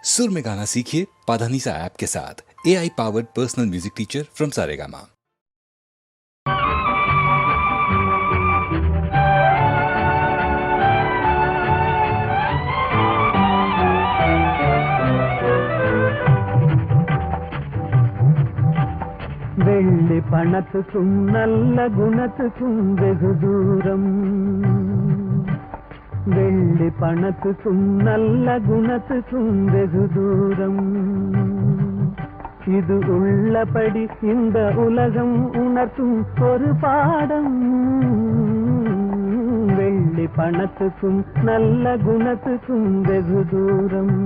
सुर में गाना सीखिए पाधानीसा ऐप के साथ। AI powered personal music teacher from Saregama. வெள்ளி பணத்துக்கும் நல்ல குணத்துக்கும் வெகு தூரம், வெள்ளி பணத்துக்கும் நல்ல குணத்துக்கும் வெகு தூரம். இது உள்ளபடி இந்த உலகம் உணர்த்தும் ஒரு பாடம். வெள்ளி பணத்துக்கும் நல்ல குணத்துக்கும் வெகு தூரம்.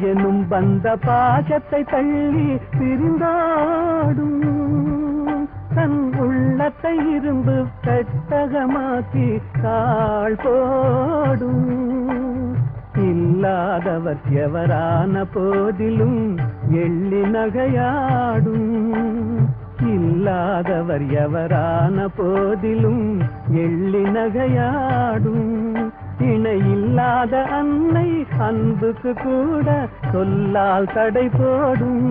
எனும் பந்த பாசத்தை தள்ளி பிரிந்தாடும், தன் உள்ளத்தை இரும்பு பெட்டகமாக்கி கால் போடும். இல்லாதவர் எவரான போதிலும் எள்ளி நகையாடும், இல்லாதவர் எவரான போதிலும் எள்ளி நகையாடும். இணையில்லாத அன்னை அன்புக்கு கூட சொல்லால் தடை போடும்.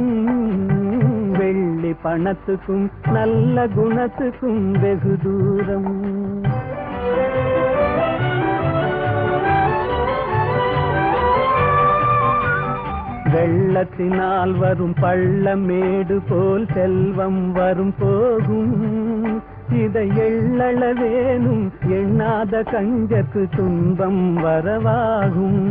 வெள்ளி பணத்துக்கும் நல்ல குணத்துக்கும் வெகு தூரம். வெள்ளத்தினால் வரும் பள்ளமேடு போல் செல்வம் வரும் போகும். இதை எள்ளளவேனும் எண்ணாத கஞ்சற்கு துன்பம் வரவாகும்.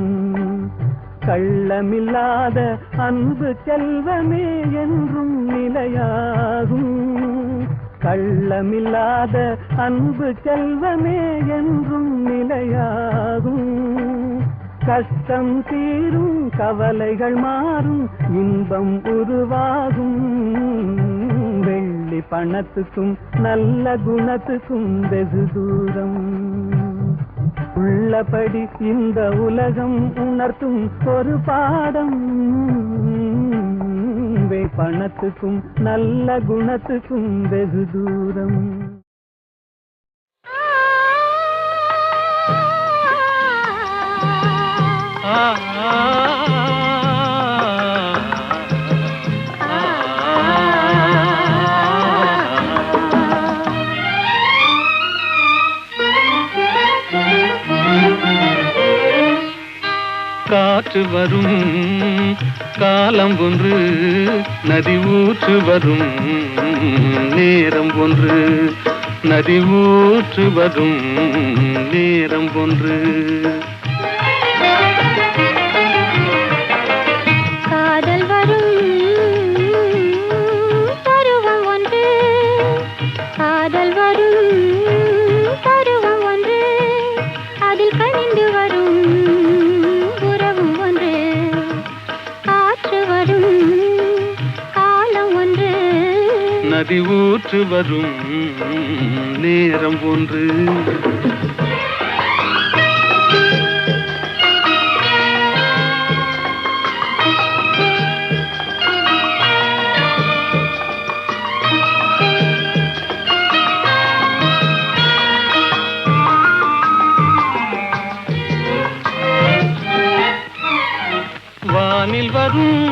கள்ளமில்லாத அன்பு செல்வமே என்றும் நிலையாகும். கள்ளமில்லாத அன்பு செல்வமே என்றும் நிலையாகும். கஷ்டம் தீரும், கவலைகள் மாறும், இன்பம் உருவாகும். வெள்ளி பணத்துக்கும் நல்ல குணத்துக்கும் வெகு தூரம். உள்ளபடி இந்த உலகம் உணர்த்தும் ஒரு பாடம். பணத்துக்கும் நல்ல குணத்துக்கும் வெகு தூரம். காற்று வரும் காலம் ஒன்று, நதி ஊற்று வரும் நேரம் ஒன்று, நதி ஊற்று வரும் நேரம் ஒன்று. காதல் வரும் பருவம் ஒன்று, காதல் வரும் பருவம் ஒன்று, அதில் கனிந்து வரும் உறவும் ஒன்று. காற்று வரும் காலம் ஒன்று, நதி ஊற்று வரும் நேரம் ஒன்று. வானில் வரும்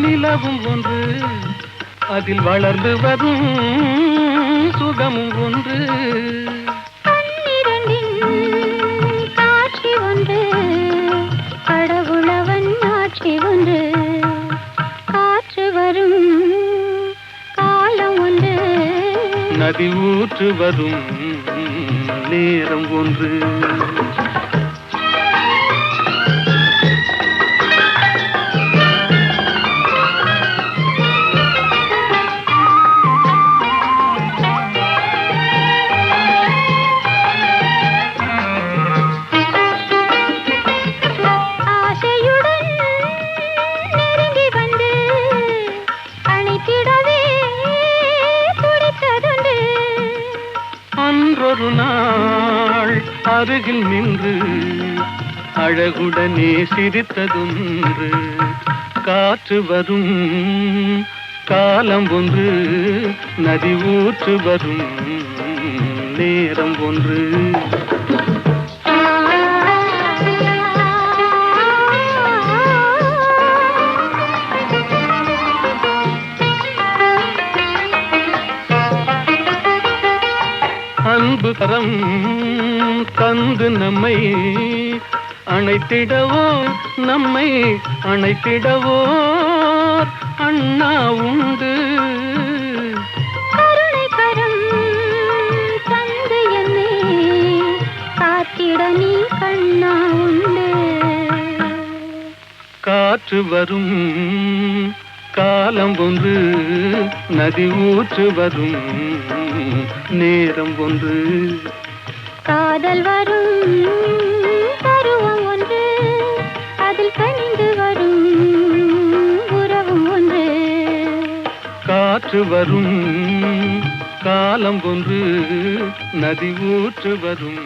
நிலவும் ஒன்று, அதில் வளர்ந்து வரும் சுகமும் ஒன்று. பன்னிரண்டின் காட்சி ஒன்று, கடவுளவன் ஆட்சி ஒன்று. காற்று வரும் காலம் ஒன்று, நதி ஊற்று வரும் நேரம் ஒன்று. அன்றொரு நாள் அருகில் நின்று அழகுடனே சிரித்ததொன்று. காற்று வரும் காலம் ஒன்று நதி ஊற்று வரும் நேரம் ஒன்று அன்பு கரம் தந்து நம்மை அணைத்திடவோ நம்மை அணைத்திடவோ அண்ணா உண்டு கருணை கரம் தந்து என்னை காத்திட நீ கண்ணா உண்டு காற்று வரும் காலம் ஒன்று நதி ஊற்று வரும் நேரம் ஒன்று காதல் வரும் பருவம் ஒன்று அதில் கனிந்து வரும் உறவும் ஒன்று காற்று வரும் காலம் ஒன்று நதி ஊற்று வரும்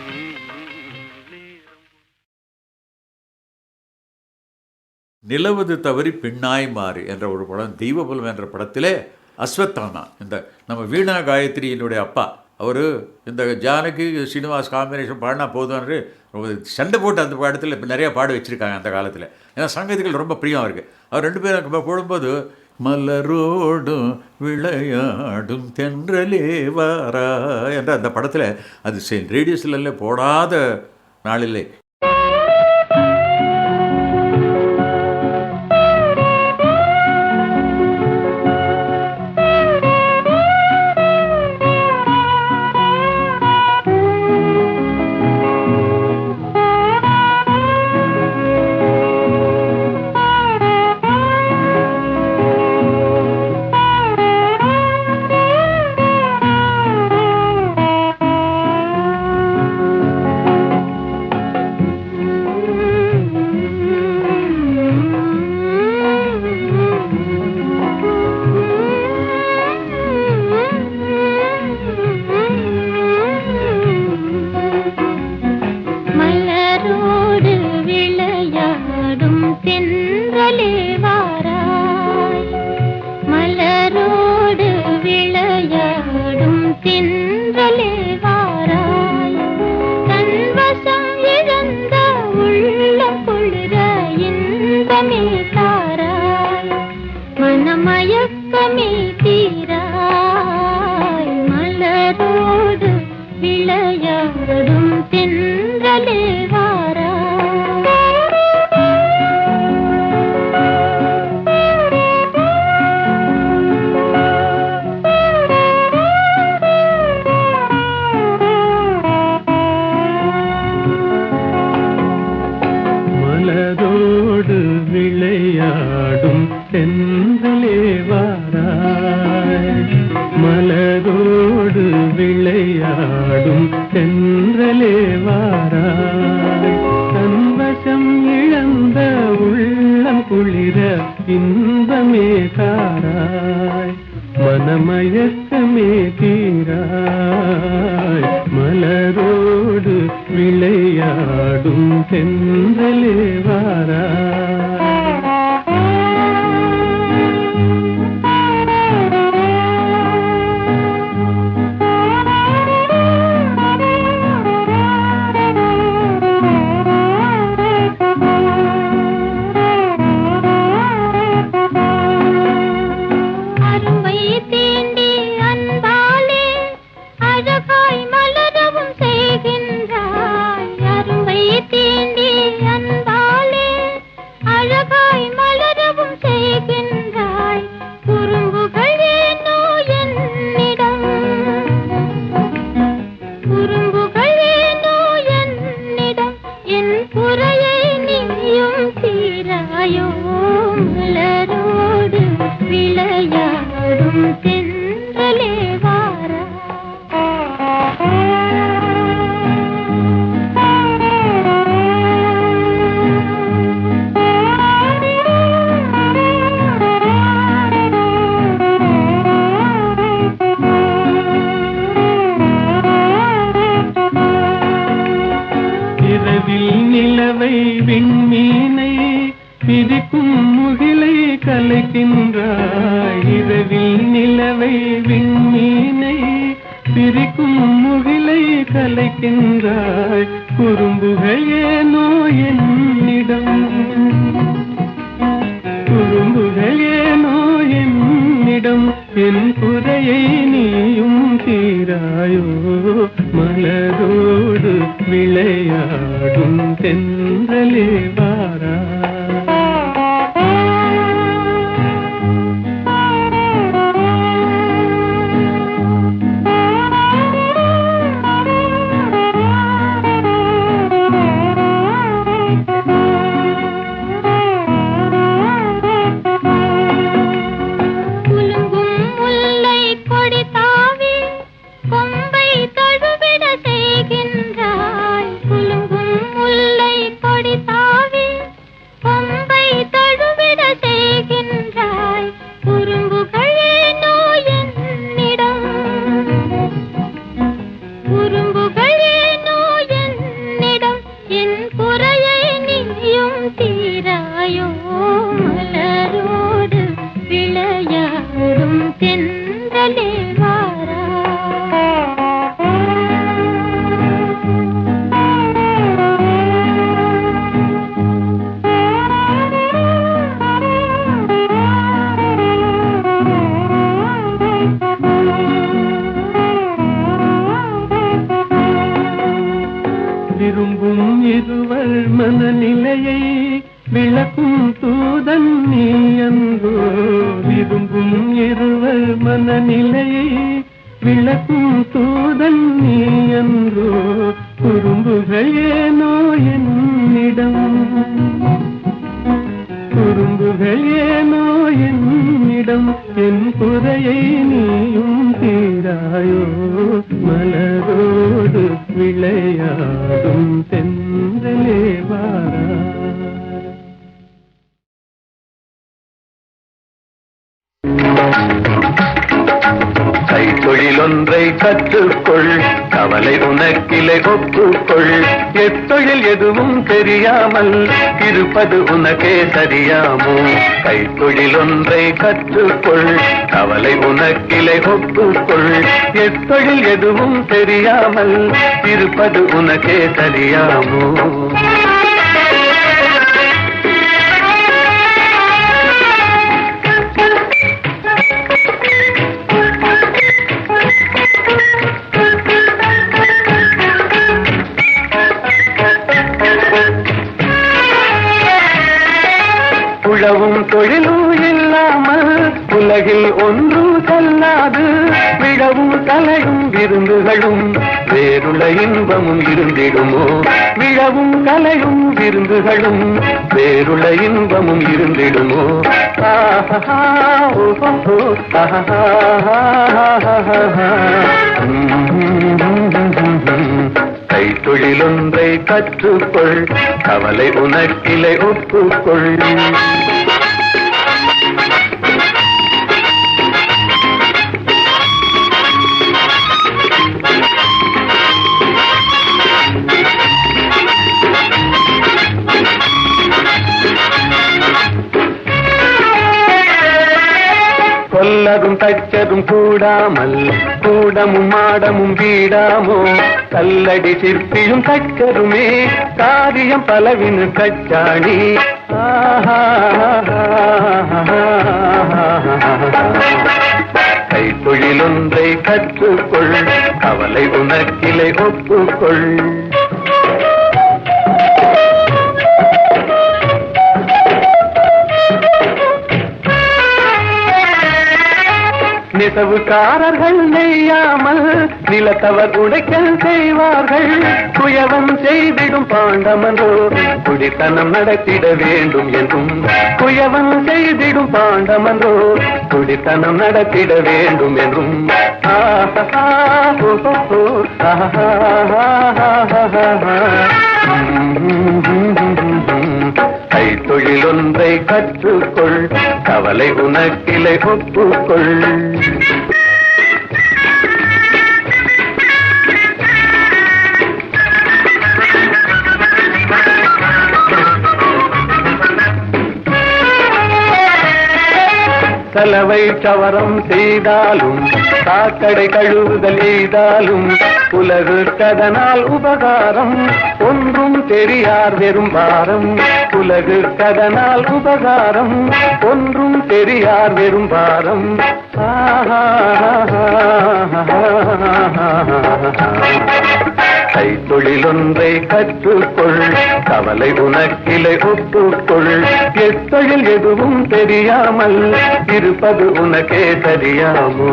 நிலவது தவறி பெண்ணாய் மாறி என்ற ஒரு படம் தெய்வபலம் என்ற படத்திலே அஸ்வத்தானா இந்த நம்ம வீணா காயத்ரியினுடைய அப்பா அவர் இந்த ஜானகி ஸ்ரீனிவாஸ் காம்பினேஷன் பாடினா போதும்னு சண்டை போட்டு அந்த படத்தில் இப்போ நிறையா பாட வச்சுருக்காங்க அந்த காலத்தில். ஏன்னா சங்கீதங்கள் ரொம்ப பிரியம் இருக்குது. அவர் ரெண்டு பேரும் போடும்போது மலரோடும் விளையாடும் தென்றலே வாரா என்ற அந்த படத்தில் அது ரேடியோஸ்ல போடாத நாளிலே. மண்ணை விண்மீனை பிரிக்கும் முகிலை கலைக்கின்றாய். குறும்புகள் ஏனோ என்னிடம், குறும்புகள் ஏனோ என்னிடம். என் குறையை நீயும் தீராயோ. மலரோடு விளையாடும் தென்றலே வாரா. விரும்பும் இருவர் மனநிலையை விளக்கும் தூதன் நீ அன்றோ. விரும்பும் இருவர் மனநிலையை விளக்கும் தூதன் நீ அன்றோ. குறும்புகள் ஏனோ என்னிடம், குறும்புகள் ஏனோ என்னிடம். என் குறையை நீயும் தீராயோ. மலரோடு விளையாடும் தென்றலே வாரா. கைத்தொழிலொன்றை கற்றுக்கொள், கவலை உனக்கிலை ஒப்புக்கொள். எத்தொழில் எதுவும் தெரியாமல் இருப்பது உனக்கே சரியாமோ. கைத்தொழிலொன்றை கற்றுக்கொள், கவலை உனக்கிலை ஒப்புக்கொள். எத்தொழில் எதுவும் தெரியாமல் இருப்பது உனக்கே சரியாமோ. உழவும் தொழிலும் இல்லாமல் உலகில் ஒன்று செல்லாது. விழவும் கலையும் விருந்துகளும் வேறுள்ள இன்பமும் இருந்திடுமோ. விழவும் கலையும் விருந்துகளும் வேறுள்ள இன்பமும் இருந்திடுமோ. கைத்தொழிலொன்றை கற்றுக்கொள், கவலை உனக்கிலை ஒப்புக்கொள். கொல்லதும் தச்சதும் கூடாமல் கூடமும் மாடமும் வீடாமோ. கல்லடி சிற்பியும் தச்சதுமே காரியம் பலவினு கச்சாடி. கைத்தொழிலொன்றை கற்றுக்கொள், கவலை உனக்கிலை ஒப்புக்கொள். நெசவுக்காரர்கள் நெய்யாமல் நிலத்தவர் உடைக்கல் செய்வார்கள். குயவன் செய்திடும் பாண்டமன்றோ குடித்தனம் நடத்திட வேண்டும் என்றும். குயவன் செய்திடும் பாண்டமன்றோ குடித்தனம் நடத்திட வேண்டும் என்றும். கைத்தொழிலொன்றை கற்றுக்கொள், கவலை உனக்கிலை ஒப்புக்கொள். கலவை சவரம் செய்தாலும் சாக்கடை கழுவுதல் எய்தாலும் உலகுக்கதனால் உபகாரம் ஒன்றும் தெரியார் வெறும் பாரம் உலகுக்கதனால் உபகாரம் ஒன்றும் தெரியார் வெறும் பாரம் கைத்தொழிலொன்றை கற்றுக்கொள் கவலை உனக்கிலை ஒப்புக்கொள் எத்தொழில் எதுவும் தெரியாமல் இருப்பது உனக்கே தெரியாமோ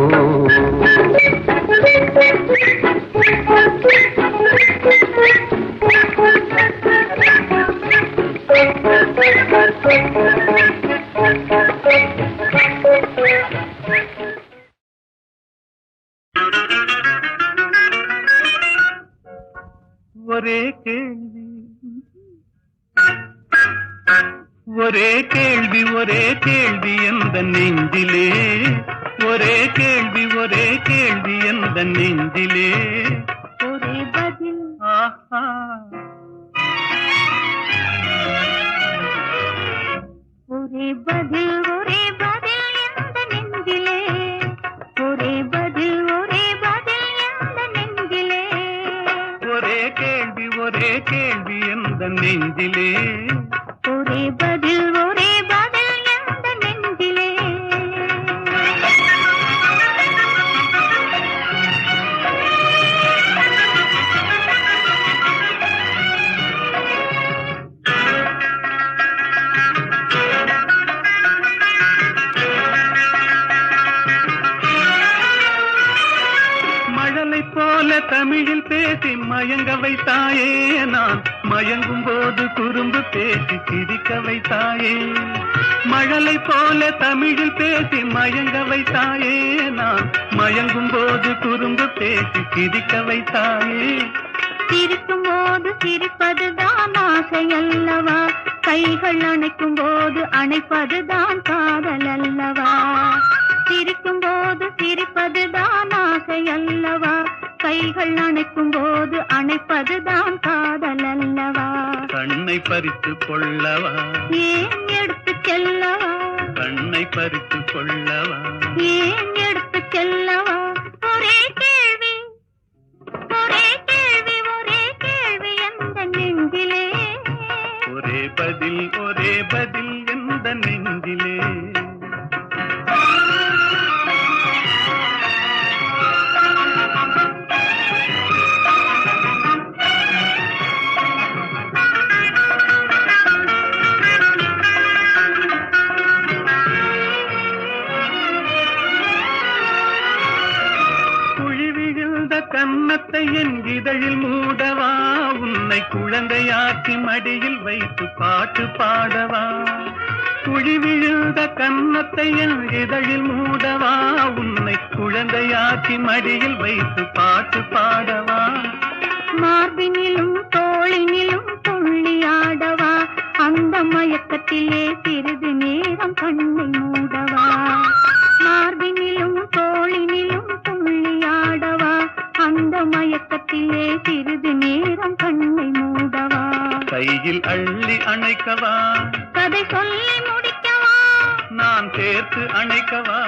ஒரே கேள்வி ஒரே கேள்வி ஒரே கேள்வி எந்த நெஞ்சிலே ஒரே கேள்வி எந்த நெஞ்சிலே ஒரே பதில் ஆஹா ஒரே பதில் எந்த நெஞ்சிலே ஒரே பதில் எந்த நெஞ்சிலே ஒரே கேள்வி எந்த நெஞ்சிலே ஒரே பதில் எந்த நெஞ்சிலே மழலை போல தமிழில் பேசி மயங்க வைத்தாயே நான் மயங்கும் போது குறும்பு பேசி சிரிக்க வைத்தாயே மழலை போல தமிழில் பேசி மயங்க வைத்தாயே நான் மயங்கும் போது குறும்பு பேசி சிரிக்க வைத்தாயே சிரிக்கும் போது சிரிப்பதுதான் ஆசை அல்லவா கைகள் அணைக்கும் போது அணைப்பதுதான் காதல் அல்லவா சிரிக்கும் போது சிரிப்பதுதான் ஆசை அல்லவா கைகள் அணைக்கும் போது அணைப்பதுதான் காதல் அல்லவா கண்ணை பறித்து கொள்ளவா ஏன் எடுத்து செல்லவா கண்ணை பறித்து கொள்ளவா ஏன் எடுத்து செல்லவா ஒரே கேள்வி எந்த நெஞ்சிலே ஒரே பதில் எந்த நெஞ்சிலே கன்னத்தை என் இதழில் மூடவா உன்னை குழந்தையாக்கி மடியில் வைத்து பாட்டு பாடவா குழி விழுந்த கன்னத்தை என் இதழில் மூடவா உன்னை குழந்தையாக்கி மடியில் வைத்து பாட்டு பாடவா மார்பினிலும் தோளினிலும் துள்ளியாடவா அந்த மயக்கத்திலே சிறிது நேரம் கண்ணை மூடவா மார்பினிலும் தோளினிலும் துள்ளியாடவா அந்த மயக்கத்திலே சிறிது நேரம் கண்ணை மூடவா கையில் அள்ளி அணைக்கவா கதை சொல்லி முடிக்கவா நான் சேர்த்து அணைக்கவா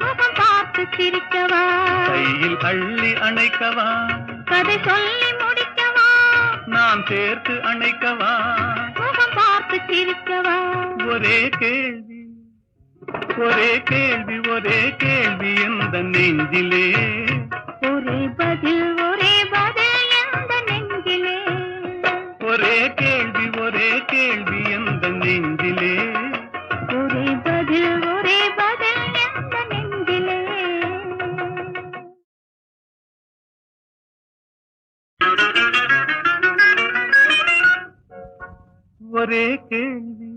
முகம் பார்த்து சிரிக்கவா கையில் அள்ளி அணைக்கவா கதை சொல்லி முடிக்கவா நான் சேர்த்து அணைக்கவா முகம் பார்த்து சிரிக்கவா ஒரே கேள்வி எந்த நெஞ்சிலே ஒரே பதில் எந்த நெஞ்சிலே ஒரே கேள்வி எந்த நெஞ்சிலே ஒரே பதில் எந்த நெஞ்சிலே ஒரே கேள்வி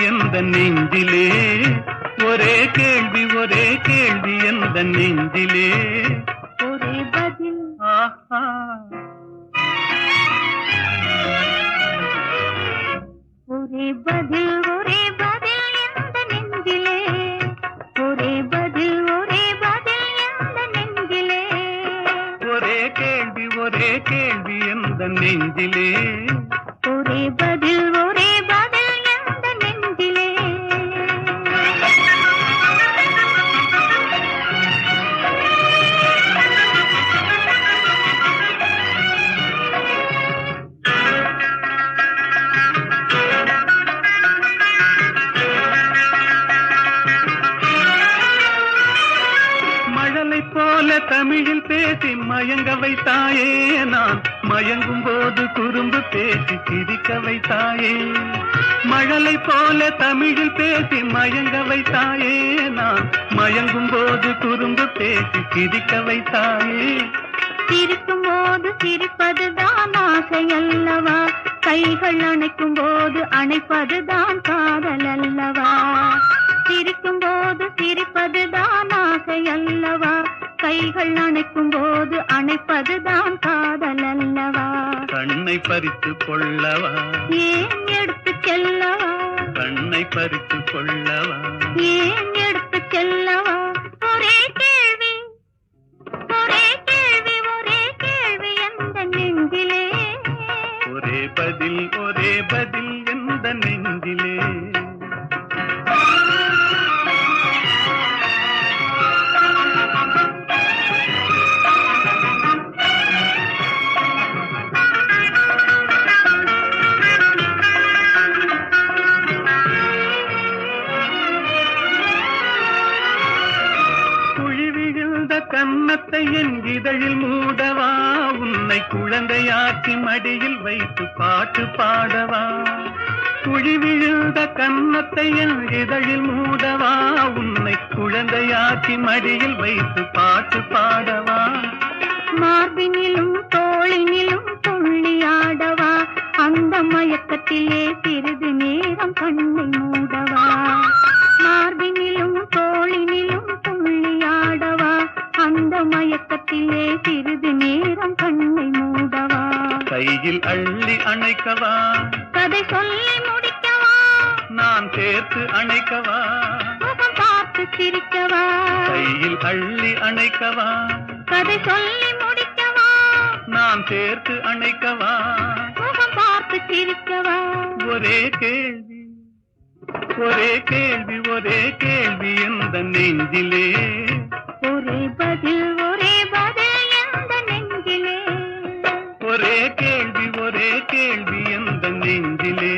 எந்த நெஞ்சிலே ஒரே கேள்வி எந்த நெஞ்சிலே ஒரே பதில் ஆஹா ஒரே பதில் எந்த நெஞ்சிலே ஒரே பதில் எந்த நெஞ்சிலே ஒரே கேள்வி எந்த நெஞ்சிலே ஒரே பதில் தமிழில் பேசி மயங்க வைத்தாயே நான் மயங்கும் போது குறும்பு பேசி சிரிக்க வைத்தாயே மழலை போல தமிழில் பேசி மயங்க வைத்தாயே நான் மயங்கும் போது குறும்பு பேசி சிரிக்க வைத்தாயே சிரிக்கும் போது சிரிப்பதுதான் ஆசை அல்லவா கைகள் அணைக்கும் போது அணைப்பதுதான் காதல் அல்லவா சிரிக்கும் போது சிரிப்பதுதான் ஆசை அல்லவா கைகள் அணைக்கும் போது அணைப்பதுதான் காதல் அல்லவா கண்ணை பறித்து கொள்ளவா ஏன் எடுத்து செல்லவா கண்ணை பறித்து கொள்ளவா ஏன் எடுத்து செல்லவா ஒரே கேள்வி ஒரே கேள்வி ஒரே கேள்வி எந்த நெஞ்சிலே ஒரே பதில் எந்த நெஞ்சிலே கன்னத்தை என் இதழில் மூடவா உன்னை குழந்தையாக்கி மடியில் வைத்து பாட்டு பாடவா குழி விழுந்த கன்னத்தை என் இதழில் மூடவா உன்னை குழந்தையாக்கி மடியில் வைத்து பாட்டு பாடவா மார்பினிலும் தோளினிலும் துள்ளியாடவா அந்த மயக்கத்திலே சிறிது நேரம் கண்ணை மூடவா மார்பினிலும் தோளினிலும் துள்ளியாடவா அந்த மயக்கத்திலே சிறிது நேரம் கண்ணை மூடவா கையில் அள்ளி அணைக்கவா கதை சொல்லி முடிக்கவா நான் சேர்த்து அணைக்கவா முகம் பார்த்து சிரிக்கவா கையில் அள்ளி அணைக்கவா கதை சொல்லி முடிக்கவா நான் சேர்த்து அணைக்கவா முகம் பார்த்து சிரிக்கவா ஒரே கேள்வி ஒரே கேள்வி ஒரே கேள்வி எந்த நெஞ்சிலே ஒரே பதில் எந்த நெஞ்சிலே ஒரே கேள்வி எந்த நெஞ்சிலே